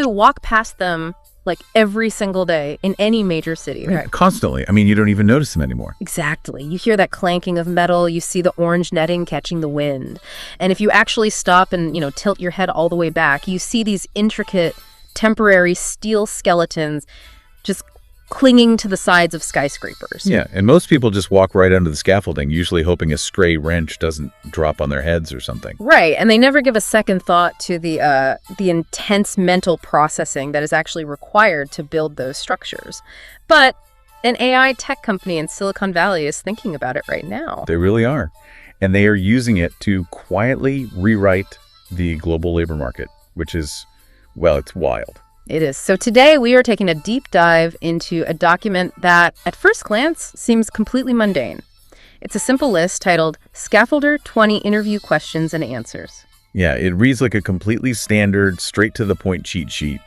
actually walk past them like every single day in any major city. Right? Constantly. I mean, you don't even notice them anymore. Exactly. You hear that clanking of metal, you see the orange netting catching the wind. And if you actually stop and, tilt your head all the way back, you see these intricate, temporary steel skeletons just clinging to the sides of skyscrapers. Yeah, and most people just walk right under the scaffolding, usually hoping a stray wrench doesn't drop on their heads or something. Right, and they never give a second thought to the intense mental processing that is actually required to build those structures. But an AI tech company in Silicon Valley is thinking about it right now. They really are. And they are using it to quietly rewrite the global labor market, which is, well, it's wild. It is. So today we are taking a deep dive into a document that, at first glance, seems completely mundane. It's a simple list titled Scaffolder 20 Interview Questions and Answers. Yeah, it reads like a completely standard, straight-to-the-point cheat sheet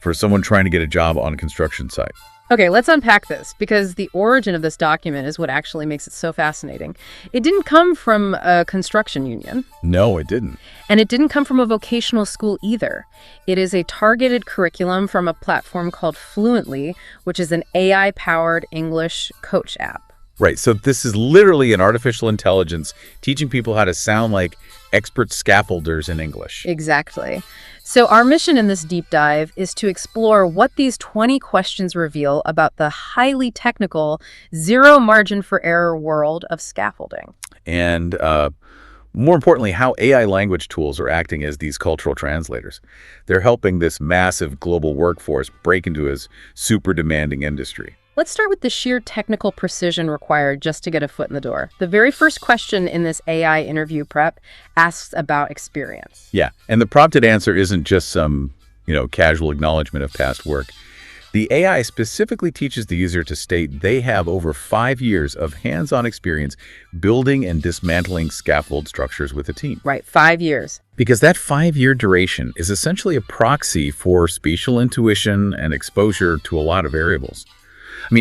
for someone trying to get a job on a construction site. Okay, let's unpack this, because the origin of this document is what actually makes it so fascinating. It didn't come from a construction union. No, it didn't. And it didn't come from a vocational school either. It is a targeted curriculum from a platform called Fluently, which is an AI-powered English coach app. Right, so this is literally an artificial intelligence teaching people how to sound like expert scaffolders in English. Exactly. So our mission in this deep dive is to explore what these 20 questions reveal about the highly technical, zero margin for error world of scaffolding. And more importantly, how AI language tools are acting as these cultural translators. They're helping this massive global workforce break into a super demanding industry. Let's start with the sheer technical precision required just to get a foot in the door. The very first question in this AI interview prep asks about experience. Yeah, and the prompted answer isn't just some, casual acknowledgement of past work. The AI specifically teaches the user to state they have over 5 years of hands-on experience building and dismantling scaffold structures with a team. Right, 5 years. Because that 5-year duration is essentially a proxy for spatial intuition and exposure to a lot of variables.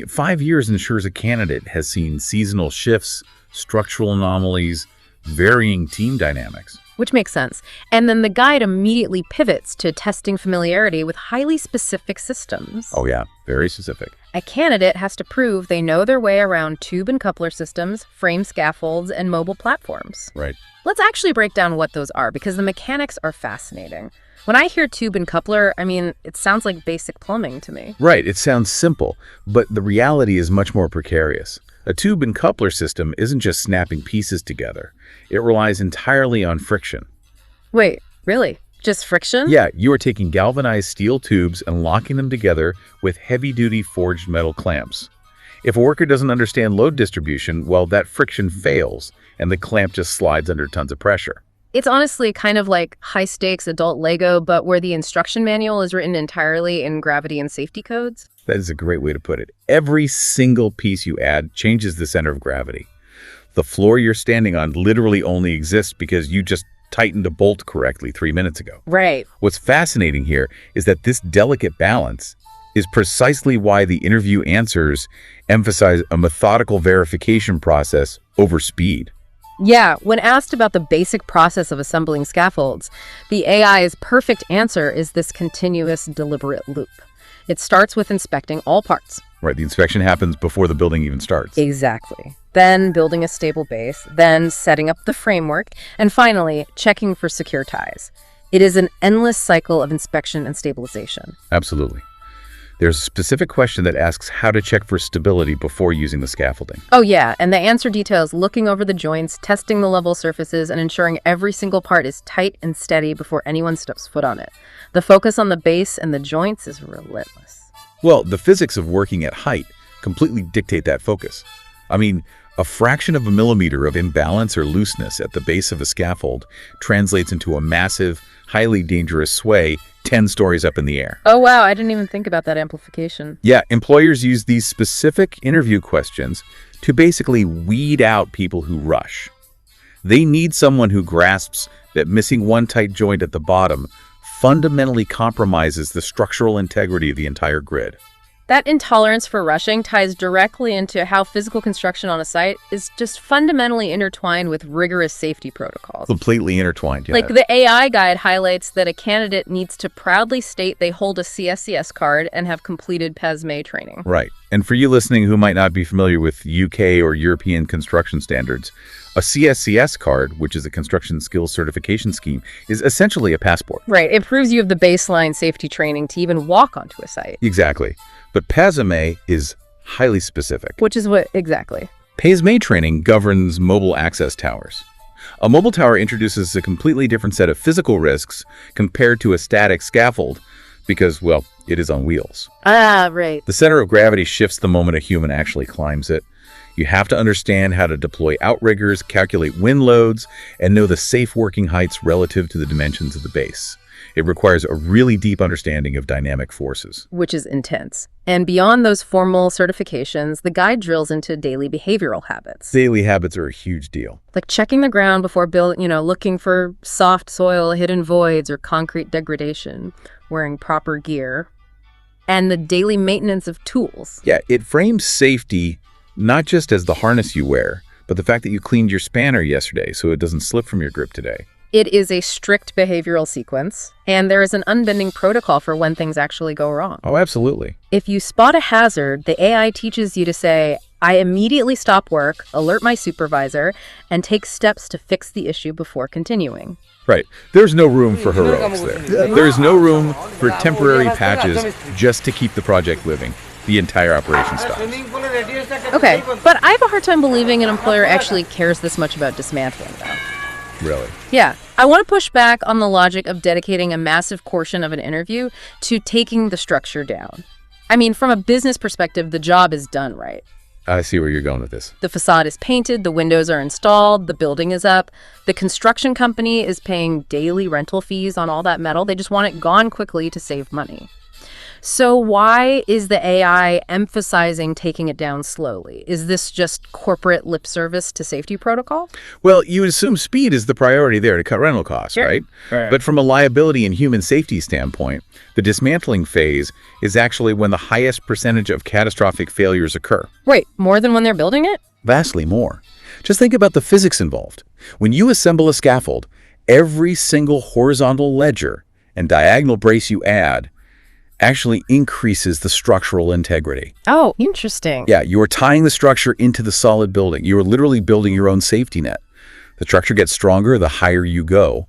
5 years ensures a candidate has seen seasonal shifts, structural anomalies, varying team dynamics. Which makes sense. And then the guide immediately pivots to testing familiarity with highly specific systems. Oh yeah, very specific. A candidate has to prove they know their way around tube and coupler systems, frame scaffolds, and mobile platforms. Right. Let's actually break down what those are, because the mechanics are fascinating. When I hear tube and coupler, it sounds like basic plumbing to me. Right, it sounds simple, but the reality is much more precarious. A tube and coupler system isn't just snapping pieces together. It relies entirely on friction. Wait, really? Just friction? Yeah, you are taking galvanized steel tubes and locking them together with heavy-duty forged metal clamps. If a worker doesn't understand load distribution, well, that friction fails, and the clamp just slides under tons of pressure. It's honestly kind of like high-stakes adult Lego, but where the instruction manual is written entirely in gravity and safety codes. That is a great way to put it. Every single piece you add changes the center of gravity. The floor you're standing on literally only exists because you just tightened a bolt correctly 3 minutes ago. Right. What's fascinating here is that this delicate balance is precisely why the interview answers emphasize a methodical verification process over speed. Yeah, when asked about the basic process of assembling scaffolds, the AI's perfect answer is this continuous, deliberate loop. It starts with inspecting all parts. Right, the inspection happens before the building even starts. Exactly. Then building a stable base, then setting up the framework, and finally, checking for secure ties. It is an endless cycle of inspection and stabilization. Absolutely. There's a specific question that asks how to check for stability before using the scaffolding. Oh yeah, and the answer details looking over the joints, testing the level surfaces, and ensuring every single part is tight and steady before anyone steps foot on it. The focus on the base and the joints is relentless. Well, the physics of working at height completely dictate that focus. A fraction of a millimeter of imbalance or looseness at the base of a scaffold translates into a massive, highly dangerous sway 10 stories up in the air. Oh wow, I didn't even think about that amplification. Yeah, employers use these specific interview questions to basically weed out people who rush. They need someone who grasps that missing one tight joint at the bottom fundamentally compromises the structural integrity of the entire grid. That intolerance for rushing ties directly into how physical construction on a site is just fundamentally intertwined with rigorous safety protocols. Completely intertwined, yeah. Like the AI guide highlights that a candidate needs to proudly state they hold a CSCS card and have completed PESMA training. Right. And for you listening who might not be familiar with UK or European construction standards, a CSCS card, which is a construction skills certification scheme, is essentially a passport. Right. It proves you have the baseline safety training to even walk onto a site. Exactly. But PESMA is highly specific. Which is what exactly? PESMA training governs mobile access towers. A mobile tower introduces a completely different set of physical risks compared to a static scaffold because, well, it is on wheels. Ah, right. The center of gravity shifts the moment a human actually climbs it. You have to understand how to deploy outriggers, calculate wind loads, and know the safe working heights relative to the dimensions of the base. It requires a really deep understanding of dynamic forces. Which is intense. And beyond those formal certifications, the guide drills into daily behavioral habits. Daily habits are a huge deal. Like checking the ground before building, looking for soft soil, hidden voids, or concrete degradation, wearing proper gear, and the daily maintenance of tools. Yeah, it frames safety not just as the harness you wear, but the fact that you cleaned your spanner yesterday so it doesn't slip from your grip today. It is a strict behavioral sequence, and there is an unbending protocol for when things actually go wrong. Oh, absolutely. If you spot a hazard, the AI teaches you to say, I immediately stop work, alert my supervisor, and take steps to fix the issue before continuing. Right. There's no room for heroics there. There's no room for temporary patches just to keep the project living. The entire operation stops. Okay, but I have a hard time believing an employer actually cares this much about dismantling, though. Really? Yeah. I want to push back on the logic of dedicating a massive portion of an interview to taking the structure down. I mean, from a business perspective, the job is done, right? I see where you're going with this. The facade is painted, the windows are installed, the building is up. The construction company is paying daily rental fees on all that metal. They just want it gone quickly to save money. So why is the AI emphasizing taking it down slowly? Is this just corporate lip service to safety protocol? Well, you would assume speed is the priority there to cut rental costs, Sure. right? Right. But from a liability and human safety standpoint, the dismantling phase is actually when the highest percentage of catastrophic failures occur. Wait, more than when they're building it? Vastly more. Just think about the physics involved. When you assemble a scaffold, every single horizontal ledger and diagonal brace you add actually increases the structural integrity. Oh, interesting. Yeah, you are tying the structure into the solid building. You are literally building your own safety net. The structure gets stronger the higher you go.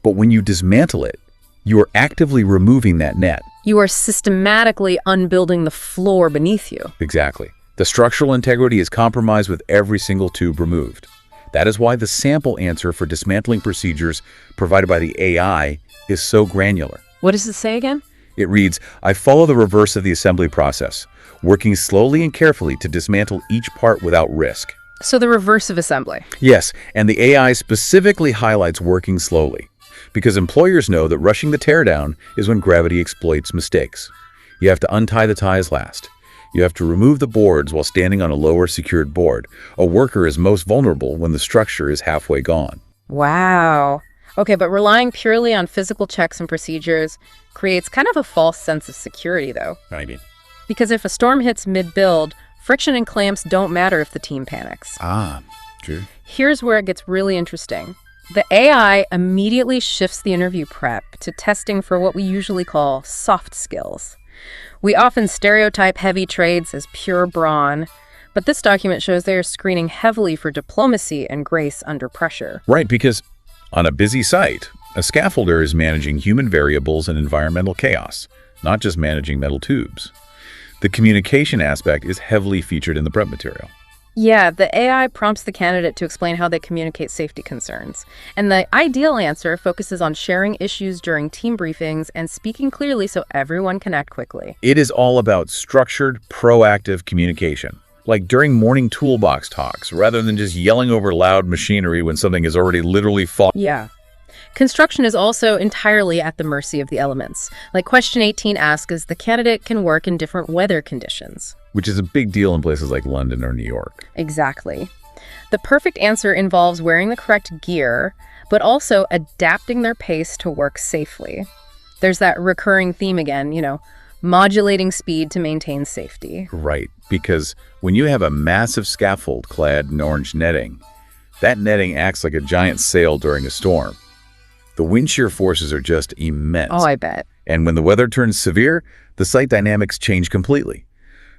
But when you dismantle it, you are actively removing that net. You are systematically unbuilding the floor beneath you. Exactly. The structural integrity is compromised with every single tube removed. That is why the sample answer for dismantling procedures provided by the AI is so granular. What does it say again? It reads, I follow the reverse of the assembly process, working slowly and carefully to dismantle each part without risk. So the reverse of assembly. Yes, and the AI specifically highlights working slowly, because employers know that rushing the teardown is when gravity exploits mistakes. You have to untie the ties last. You have to remove the boards while standing on a lower secured board. A worker is most vulnerable when the structure is halfway gone. Wow. Okay, but relying purely on physical checks and procedures creates kind of a false sense of security, though. I mean, Because if a storm hits mid-build, friction and clamps don't matter if the team panics. true. Here's where it gets really interesting. The AI immediately shifts the interview prep to testing for what we usually call soft skills. We often stereotype heavy trades as pure brawn, but this document shows they are screening heavily for diplomacy and grace under pressure. Right, because on a busy site, a scaffolder is managing human variables and environmental chaos, not just managing metal tubes. The communication aspect is heavily featured in the prep material. Yeah, the AI prompts the candidate to explain how they communicate safety concerns. And the ideal answer focuses on sharing issues during team briefings and speaking clearly so everyone can act quickly. It is all about structured, proactive communication, like during morning toolbox talks, rather than just yelling over loud machinery when something is already literally falling. Yeah. Construction is also entirely at the mercy of the elements. Like question 18 asks, the candidate can work in different weather conditions. Which is a big deal in places like London or New York. Exactly. The perfect answer involves wearing the correct gear, but also adapting their pace to work safely. There's that recurring theme again, modulating speed to maintain safety. Right, because when you have a massive scaffold clad in orange netting, that netting acts like a giant sail during a storm. The wind shear forces are just immense. Oh, I bet. And when the weather turns severe, the site dynamics change completely.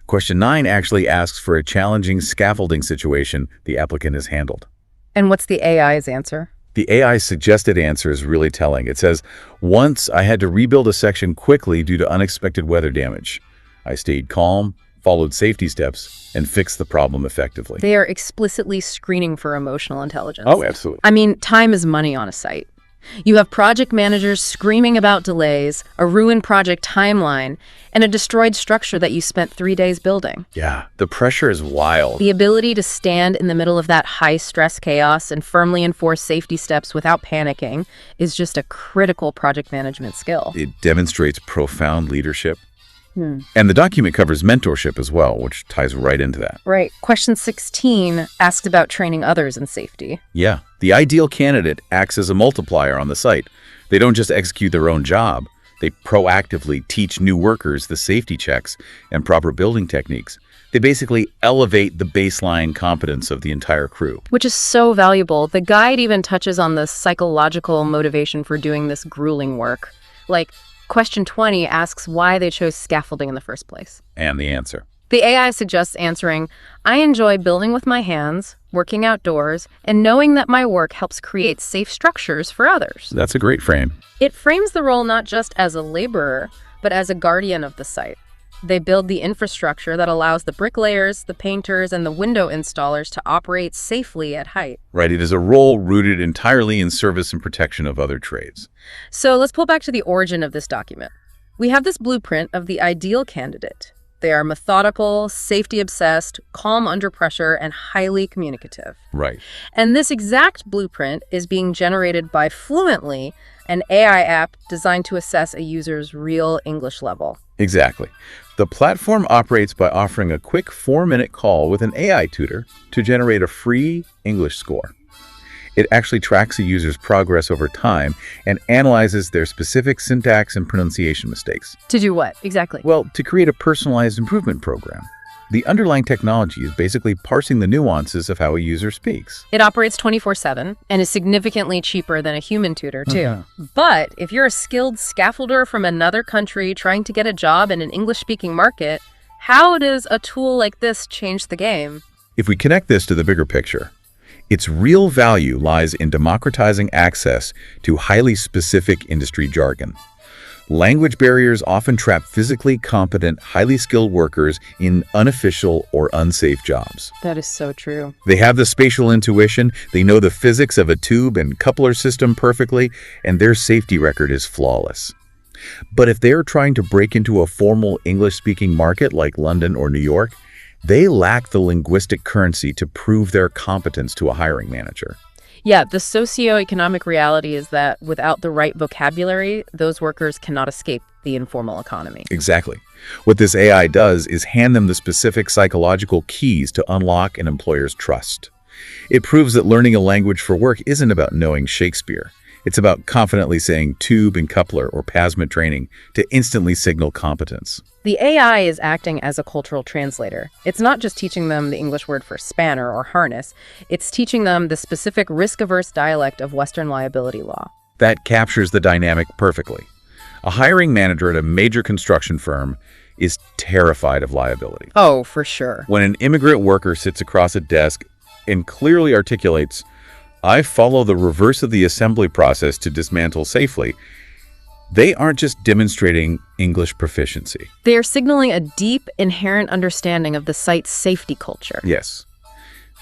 Question 9 actually asks for a challenging scaffolding situation the applicant has handled. And what's the AI's answer? The AI's suggested answer is really telling. It says, once I had to rebuild a section quickly due to unexpected weather damage. I stayed calm, followed safety steps, and fixed the problem effectively. They are explicitly screening for emotional intelligence. Oh, absolutely. I mean, time is money on a site. You have project managers screaming about delays, a ruined project timeline, and a destroyed structure that you spent 3 days building. Yeah, the pressure is wild. The ability to stand in the middle of that high-stress chaos and firmly enforce safety steps without panicking is just a critical project management skill. It demonstrates profound leadership. And the document covers mentorship as well, which ties right into that. Right. Question 16 asks about training others in safety. Yeah, the ideal candidate acts as a multiplier on the site. They don't just execute their own job. They proactively teach new workers the safety checks and proper building techniques. They basically elevate the baseline competence of the entire crew. Which is so valuable. The guide even touches on the psychological motivation for doing this grueling work. Like, question 20 asks why they chose scaffolding in the first place. And the answer. The AI suggests answering, I enjoy building with my hands, working outdoors, and knowing that my work helps create safe structures for others. That's a great frame. It frames the role not just as a laborer, but as a guardian of the site. They build the infrastructure that allows the bricklayers, the painters, and the window installers to operate safely at height. Right, it is a role rooted entirely in service and protection of other trades. So let's pull back to the origin of this document. We have this blueprint of the ideal candidate. They are methodical, safety-obsessed, calm under pressure, and highly communicative. Right. And this exact blueprint is being generated by Fluently, an AI app designed to assess a user's real English level. Exactly. The platform operates by offering a quick 4-minute call with an AI tutor to generate a free English score. It actually tracks a user's progress over time and analyzes their specific syntax and pronunciation mistakes. To do what, exactly? Well, to create a personalized improvement program. The underlying technology is basically parsing the nuances of how a user speaks. It operates 24/7 and is significantly cheaper than a human tutor, too. But if you're a skilled scaffolder from another country trying to get a job in an English-speaking market, how does a tool like this change the game? If we connect this to the bigger picture, its real value lies in democratizing access to highly specific industry jargon. Language barriers often trap physically competent, highly skilled workers in unofficial or unsafe jobs. That is so true. They have the spatial intuition, they know the physics of a tube and coupler system perfectly, and their safety record is flawless. But if they are trying to break into a formal English-speaking market like London or New York, they lack the linguistic currency to prove their competence to a hiring manager. Yeah, the socioeconomic reality is that without the right vocabulary, those workers cannot escape the informal economy. Exactly. What this AI does is hand them the specific psychological keys to unlock an employer's trust. It proves that learning a language for work isn't about knowing Shakespeare. It's about confidently saying tube and coupler or PASMA training to instantly signal competence. The AI is acting as a cultural translator. It's not just teaching them the English word for spanner or harness. It's teaching them the specific risk-averse dialect of Western liability law. That captures the dynamic perfectly. A hiring manager at a major construction firm is terrified of liability. Oh, for sure. When an immigrant worker sits across a desk and clearly articulates, I follow the reverse of the assembly process to dismantle safely, they aren't just demonstrating English proficiency. They are signaling a deep, inherent understanding of the site's safety culture. Yes.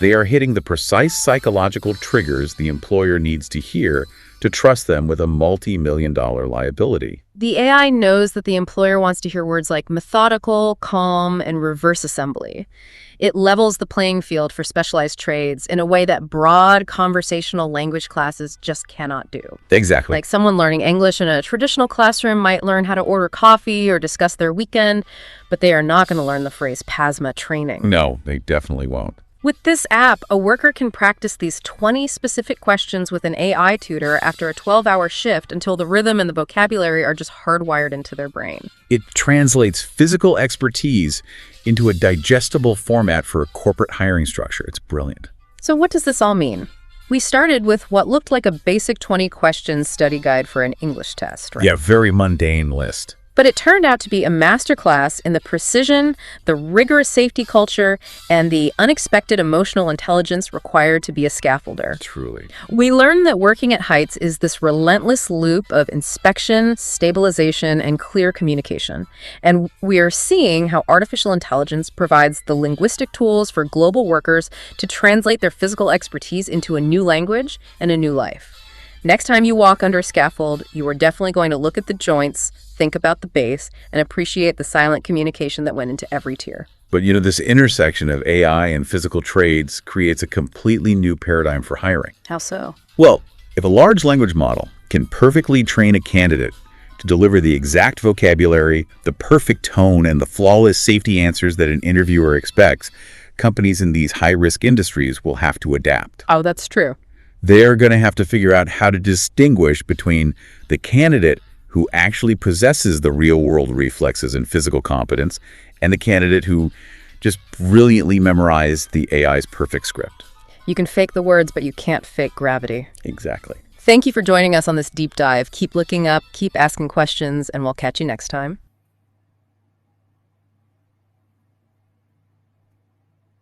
They are hitting the precise psychological triggers the employer needs to hear to trust them with a multi-million-dollar liability. The AI knows that the employer wants to hear words like methodical, calm, and reverse assembly. It levels the playing field for specialized trades in a way that broad conversational language classes just cannot do. Exactly. Like someone learning English in a traditional classroom might learn how to order coffee or discuss their weekend, but they are not going to learn the phrase PASMA training. No, they definitely won't. With this app, a worker can practice these 20 specific questions with an AI tutor after a 12-hour shift until the rhythm and the vocabulary are just hardwired into their brain. It translates physical expertise into a digestible format for a corporate hiring structure. It's brilliant. So what does this all mean? We started with what looked like a basic 20 questions study guide for an English test, right? Yeah, very mundane list. But it turned out to be a masterclass in the precision, the rigorous safety culture, and the unexpected emotional intelligence required to be a scaffolder. Truly. We learned that working at heights is this relentless loop of inspection, stabilization, and clear communication. And we are seeing how artificial intelligence provides the linguistic tools for global workers to translate their physical expertise into a new language and a new life. Next time you walk under a scaffold, you are definitely going to look at the joints, think about the base, and appreciate the silent communication that went into every tier. But this intersection of AI and physical trades creates a completely new paradigm for hiring. How so? Well, if a large language model can perfectly train a candidate to deliver the exact vocabulary, the perfect tone, and the flawless safety answers that an interviewer expects, companies in these high-risk industries will have to adapt. Oh, that's true. They're going to have to figure out how to distinguish between the candidate who actually possesses the real-world reflexes and physical competence and the candidate who just brilliantly memorized the AI's perfect script. You can fake the words, but you can't fake gravity. Exactly. Thank you for joining us on this deep dive. Keep looking up, keep asking questions, and we'll catch you next time.